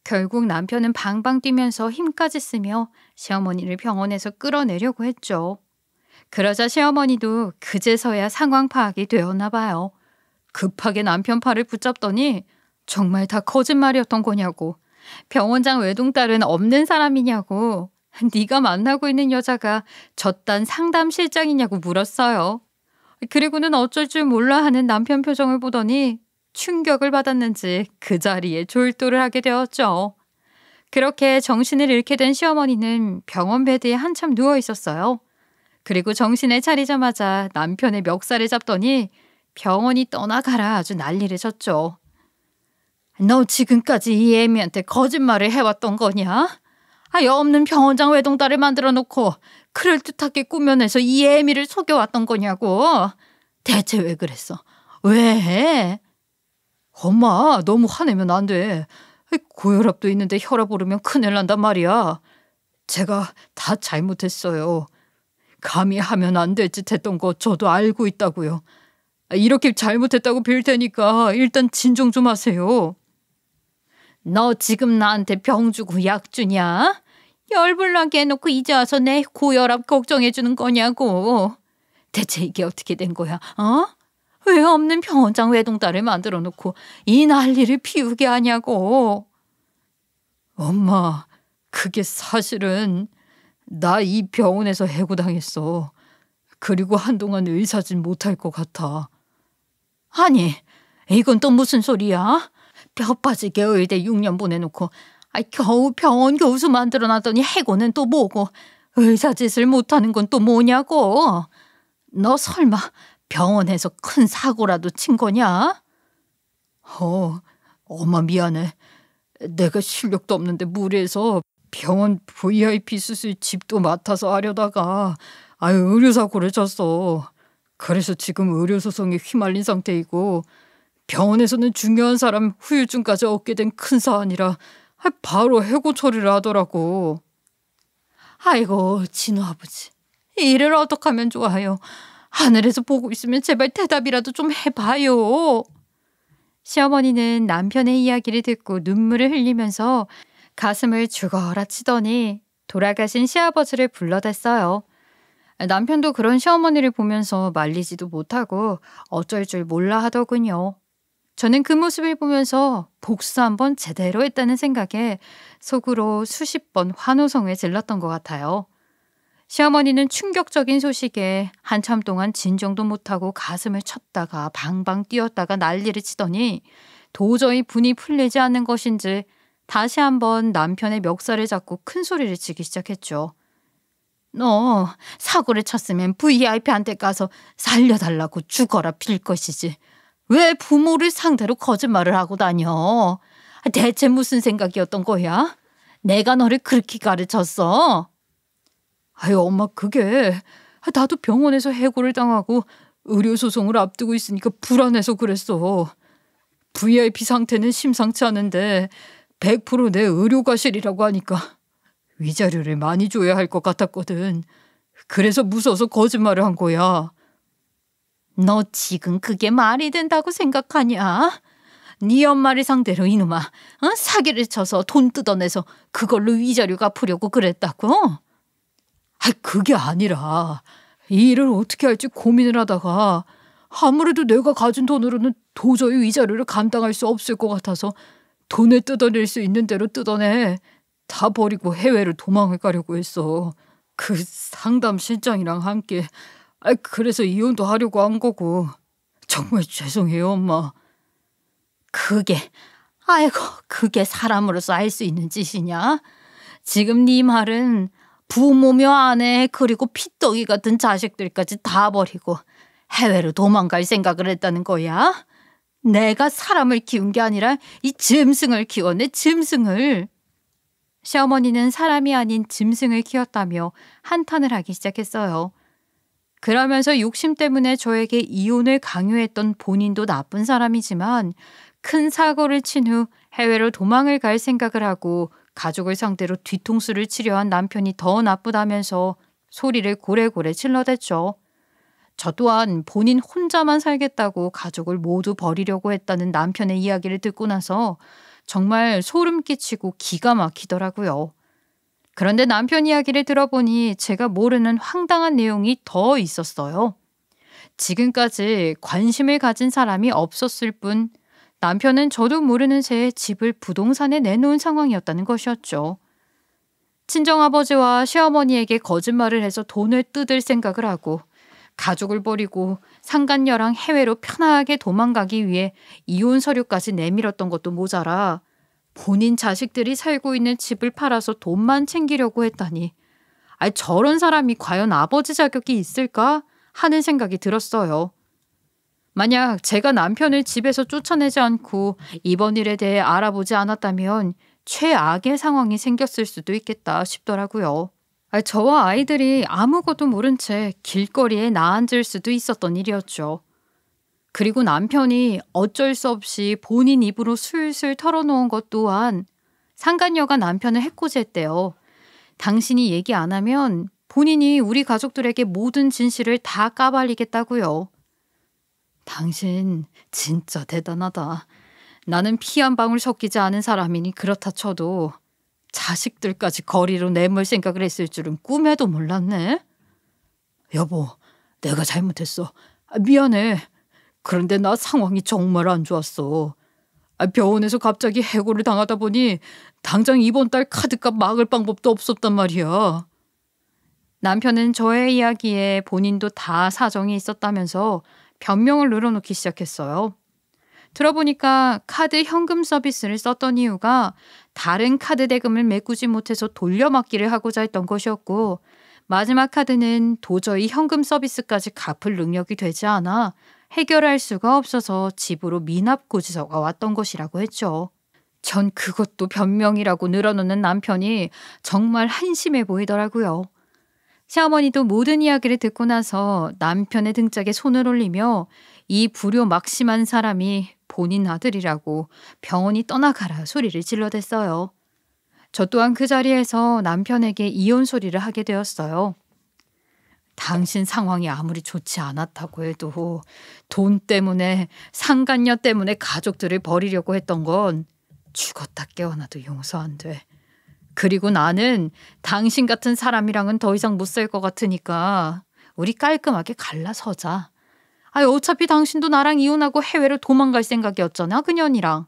결국 남편은 방방 뛰면서 힘까지 쓰며 시어머니를 병원에서 끌어내려고 했죠. 그러자 시어머니도 그제서야 상황 파악이 되었나 봐요. 급하게 남편 팔을 붙잡더니 정말 다 거짓말이었던 거냐고, 병원장 외동딸은 없는 사람이냐고, 네가 만나고 있는 여자가 저딴 상담실장이냐고 물었어요. 그리고는 어쩔 줄 몰라 하는 남편 표정을 보더니 충격을 받았는지 그 자리에 졸도를 하게 되었죠. 그렇게 정신을 잃게 된 시어머니는 병원 베드에 한참 누워 있었어요. 그리고 정신을 차리자마자 남편의 멱살을 잡더니 병원이 떠나가라 아주 난리를 쳤죠. 너 지금까지 이 애미한테 거짓말을 해왔던 거냐? 없는 병원장 외동딸을 만들어 놓고 그럴듯하게 꾸며내서 이 애미를 속여왔던 거냐고. 대체 왜 그랬어? 왜? 엄마, 너무 화내면 안 돼. 고혈압도 있는데 혈압 오르면 큰일 난단 말이야. 제가 다 잘못했어요. 감히 하면 안 될 짓 했던 거 저도 알고 있다고요. 이렇게 잘못했다고 빌 테니까 일단 진정 좀 하세요. 너 지금 나한테 병 주고 약 주냐? 열불나게 해놓고 이제 와서 내 고혈압 걱정해주는 거냐고. 대체 이게 어떻게 된 거야? 왜 없는 병원장 외동딸을 만들어 놓고 이 난리를 피우게 하냐고. 엄마, 그게 사실은 나 이 병원에서 해고당했어. 그리고 한동안 의사진 못할 것 같아. 아니, 이건 또 무슨 소리야? 뼈 빠지게 의대 6년 보내놓고 겨우 병원 교수 만들어놨더니 해고는 또 뭐고, 의사짓을 못하는 건 또 뭐냐고. 너 설마 병원에서 큰 사고라도 친 거냐? 엄마 미안해. 내가 실력도 없는데 무리해서 병원 VIP 수술 집도 맡아서 하려다가 의료사고를 쳤어. 그래서 지금 의료소송에 휘말린 상태이고 병원에서는 중요한 사람 후유증까지 얻게 된 큰 사안이라 바로 해고 처리를 하더라고. 아이고 진우 아버지, 이를 어떡하면 좋아요. 하늘에서 보고 있으면 제발 대답이라도 좀 해봐요. 시어머니는 남편의 이야기를 듣고 눈물을 흘리면서 가슴을 죽어라 치더니 돌아가신 시아버지를 불러댔어요. 남편도 그런 시어머니를 보면서 말리지도 못하고 어쩔 줄 몰라 하더군요. 저는 그 모습을 보면서 복수 한번 제대로 했다는 생각에 속으로 수십 번 환호성을 질렀던 것 같아요. 시어머니는 충격적인 소식에 한참 동안 진정도 못하고 가슴을 쳤다가 방방 뛰었다가 난리를 치더니 도저히 분이 풀리지 않는 것인지 다시 한번 남편의 멱살을 잡고 큰 소리를 치기 시작했죠. 너 사고를 쳤으면 VIP한테 가서 살려달라고 죽어라 빌 것이지. 왜 부모를 상대로 거짓말을 하고 다녀? 대체 무슨 생각이었던 거야? 내가 너를 그렇게 가르쳤어? 엄마, 그게 나도 병원에서 해고를 당하고 의료소송을 앞두고 있으니까 불안해서 그랬어. VIP 상태는 심상치 않은데 100% 내 의료과실이라고 하니까 위자료를 많이 줘야 할 것 같았거든. 그래서 무서워서 거짓말을 한 거야. 너 지금 그게 말이 된다고 생각하냐? 네 엄마를 상대로 이놈아 사기를 쳐서 돈 뜯어내서 그걸로 위자료 갚으려고 그랬다고? 그게 아니라 이 일을 어떻게 할지 고민을 하다가 아무래도 내가 가진 돈으로는 도저히 위자료를 감당할 수 없을 것 같아서 돈을 뜯어낼 수 있는 대로 뜯어내 다 버리고 해외로 도망을 가려고 했어. 그 상담 실장이랑 함께. 그래서 이혼도 하려고 한 거고. 정말 죄송해요, 엄마. 그게 사람으로서 할 수 있는 짓이냐? 지금 네 말은 부모며 아내 그리고 피떡이 같은 자식들까지 다 버리고 해외로 도망갈 생각을 했다는 거야? 내가 사람을 키운 게 아니라 이 짐승을 키웠네, 짐승을. 시어머니는 사람이 아닌 짐승을 키웠다며 한탄을 하기 시작했어요. 그러면서 욕심 때문에 저에게 이혼을 강요했던 본인도 나쁜 사람이지만 큰 사고를 친 후 해외로 도망을 갈 생각을 하고 가족을 상대로 뒤통수를 치려 한 남편이 더 나쁘다면서 소리를 고래고래 질러댔죠. 저 또한 본인 혼자만 살겠다고 가족을 모두 버리려고 했다는 남편의 이야기를 듣고 나서 정말 소름 끼치고 기가 막히더라고요. 그런데 남편 이야기를 들어보니 제가 모르는 황당한 내용이 더 있었어요. 지금까지 관심을 가진 사람이 없었을 뿐 남편은 저도 모르는 새에 집을 부동산에 내놓은 상황이었다는 것이었죠. 친정아버지와 시어머니에게 거짓말을 해서 돈을 뜯을 생각을 하고 가족을 버리고 상간녀랑 해외로 편하게 도망가기 위해 이혼 서류까지 내밀었던 것도 모자라 본인 자식들이 살고 있는 집을 팔아서 돈만 챙기려고 했다니 저런 사람이 과연 아버지 자격이 있을까 하는 생각이 들었어요. 만약 제가 남편을 집에서 쫓아내지 않고 이번 일에 대해 알아보지 않았다면 최악의 상황이 생겼을 수도 있겠다 싶더라고요. 저와 아이들이 아무것도 모른 채 길거리에 나앉을 수도 있었던 일이었죠. 그리고 남편이 어쩔 수 없이 본인 입으로 술술 털어놓은 것 또한 상간녀가 남편을 해코지했대요. 당신이 얘기 안 하면 본인이 우리 가족들에게 모든 진실을 다 까발리겠다고요. 당신 진짜 대단하다. 나는 피 한 방울 섞이지 않은 사람이니 그렇다 쳐도 자식들까지 거리로 내몰 생각을 했을 줄은 꿈에도 몰랐네. 여보, 내가 잘못했어. 미안해. 그런데 나 상황이 정말 안 좋았어. 병원에서 갑자기 해고를 당하다 보니 당장 이번 달 카드값 막을 방법도 없었단 말이야. 남편은 저의 이야기에 본인도 다 사정이 있었다면서 변명을 늘어놓기 시작했어요. 들어보니까 카드 현금 서비스를 썼던 이유가 다른 카드 대금을 메꾸지 못해서 돌려막기를 하고자 했던 것이었고 마지막 카드는 도저히 현금 서비스까지 갚을 능력이 되지 않아 해결할 수가 없어서 집으로 미납 고지서가 왔던 것이라고 했죠. 전 그것도 변명이라고 늘어놓는 남편이 정말 한심해 보이더라고요. 시어머니도 모든 이야기를 듣고 나서 남편의 등짝에 손을 올리며 이 불효막심한 사람이 본인 아들이라고 병원이 떠나가라 소리를 질러댔어요. 저 또한 그 자리에서 남편에게 이혼 소리를 하게 되었어요. 당신 상황이 아무리 좋지 않았다고 해도 돈 때문에 상간녀 때문에 가족들을 버리려고 했던 건 죽었다 깨어나도 용서 안 돼. 그리고 나는 당신 같은 사람이랑은 더 이상 못 살 것 같으니까 우리 깔끔하게 갈라서자. 어차피 당신도 나랑 이혼하고 해외로 도망갈 생각이었잖아, 그년이랑.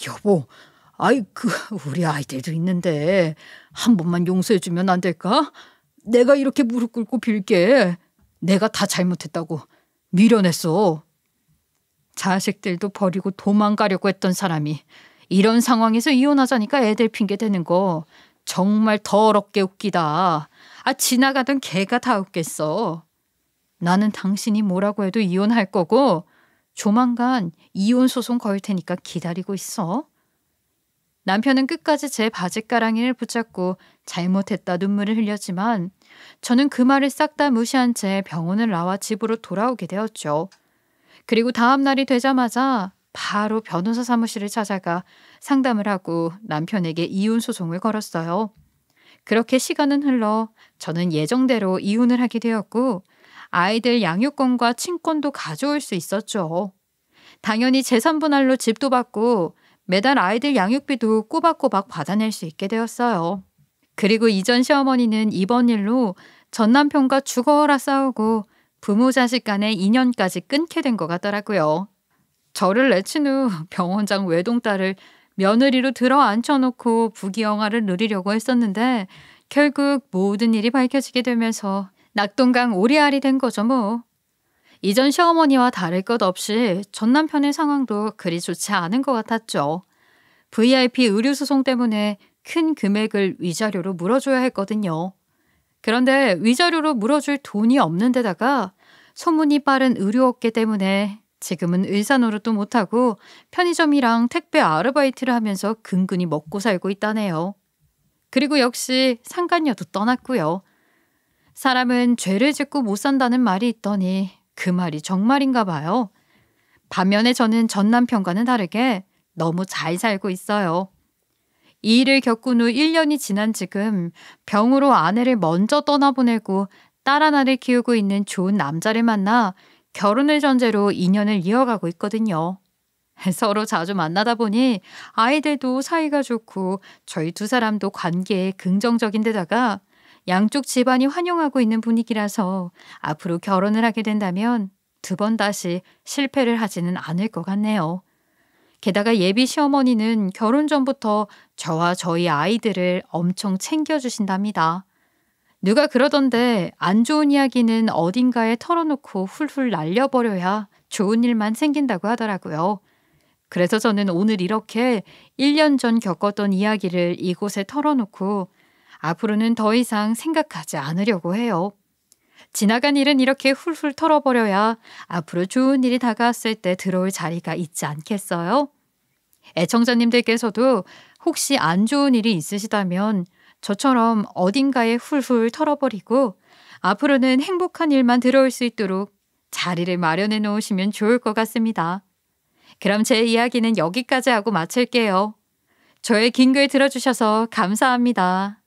여보, 우리 아이들도 있는데 한 번만 용서해주면 안 될까? 내가 이렇게 무릎 꿇고 빌게. 내가 다 잘못했다고 미련했어. 자식들도 버리고 도망가려고 했던 사람이 이런 상황에서 이혼하자니까 애들 핑계 대는 거 정말 더럽게 웃기다. 지나가던 개가 다 웃겠어. 나는 당신이 뭐라고 해도 이혼할 거고 조만간 이혼 소송 걸 테니까 기다리고 있어. 남편은 끝까지 제 바짓가랑이를 붙잡고 잘못했다 눈물을 흘렸지만 저는 그 말을 싹 다 무시한 채 병원을 나와 집으로 돌아오게 되었죠. 그리고 다음 날이 되자마자 바로 변호사 사무실을 찾아가 상담을 하고 남편에게 이혼 소송을 걸었어요. 그렇게 시간은 흘러 저는 예정대로 이혼을 하게 되었고 아이들 양육권과 친권도 가져올 수 있었죠. 당연히 재산 분할로 집도 받고 매달 아이들 양육비도 꼬박꼬박 받아낼 수 있게 되었어요. 그리고 이전 시어머니는 이번 일로 전 남편과 죽어라 싸우고 부모 자식 간의 인연까지 끊게 된 것 같더라고요. 저를 내친 후 병원장 외동딸을 며느리로 들어 앉혀놓고 부귀영화를 누리려고 했었는데 결국 모든 일이 밝혀지게 되면서 낙동강 오리알이 된 거죠 뭐. 이전 시어머니와 다를 것 없이 전 남편의 상황도 그리 좋지 않은 것 같았죠. VIP 의료소송 때문에 큰 금액을 위자료로 물어줘야 했거든요. 그런데 위자료로 물어줄 돈이 없는 데다가 소문이 빠른 의료업계 때문에 지금은 의사 노릇도 못하고 편의점이랑 택배 아르바이트를 하면서 근근히 먹고 살고 있다네요. 그리고 역시 상간녀도 떠났고요. 사람은 죄를 짓고 못 산다는 말이 있더니 그 말이 정말인가 봐요. 반면에 저는 전 남편과는 다르게 너무 잘 살고 있어요. 이 일을 겪은 후 1년이 지난 지금 병으로 아내를 먼저 떠나보내고 딸 하나를 키우고 있는 좋은 남자를 만나 결혼을 전제로 인연을 이어가고 있거든요. 서로 자주 만나다 보니 아이들도 사이가 좋고 저희 두 사람도 관계에 긍정적인 데다가 양쪽 집안이 환영하고 있는 분위기라서 앞으로 결혼을 하게 된다면 두 번 다시 실패를 하지는 않을 것 같네요. 게다가 예비 시어머니는 결혼 전부터 저와 저희 아이들을 엄청 챙겨주신답니다. 누가 그러던데 안 좋은 이야기는 어딘가에 털어놓고 훌훌 날려버려야 좋은 일만 생긴다고 하더라고요. 그래서 저는 오늘 이렇게 1년 전 겪었던 이야기를 이곳에 털어놓고 앞으로는 더 이상 생각하지 않으려고 해요. 지나간 일은 이렇게 훌훌 털어버려야 앞으로 좋은 일이 다가왔을 때 들어올 자리가 있지 않겠어요? 애청자님들께서도 혹시 안 좋은 일이 있으시다면 저처럼 어딘가에 훌훌 털어버리고 앞으로는 행복한 일만 들어올 수 있도록 자리를 마련해 놓으시면 좋을 것 같습니다. 그럼 제 이야기는 여기까지 하고 마칠게요. 저의 긴 글 들어주셔서 감사합니다.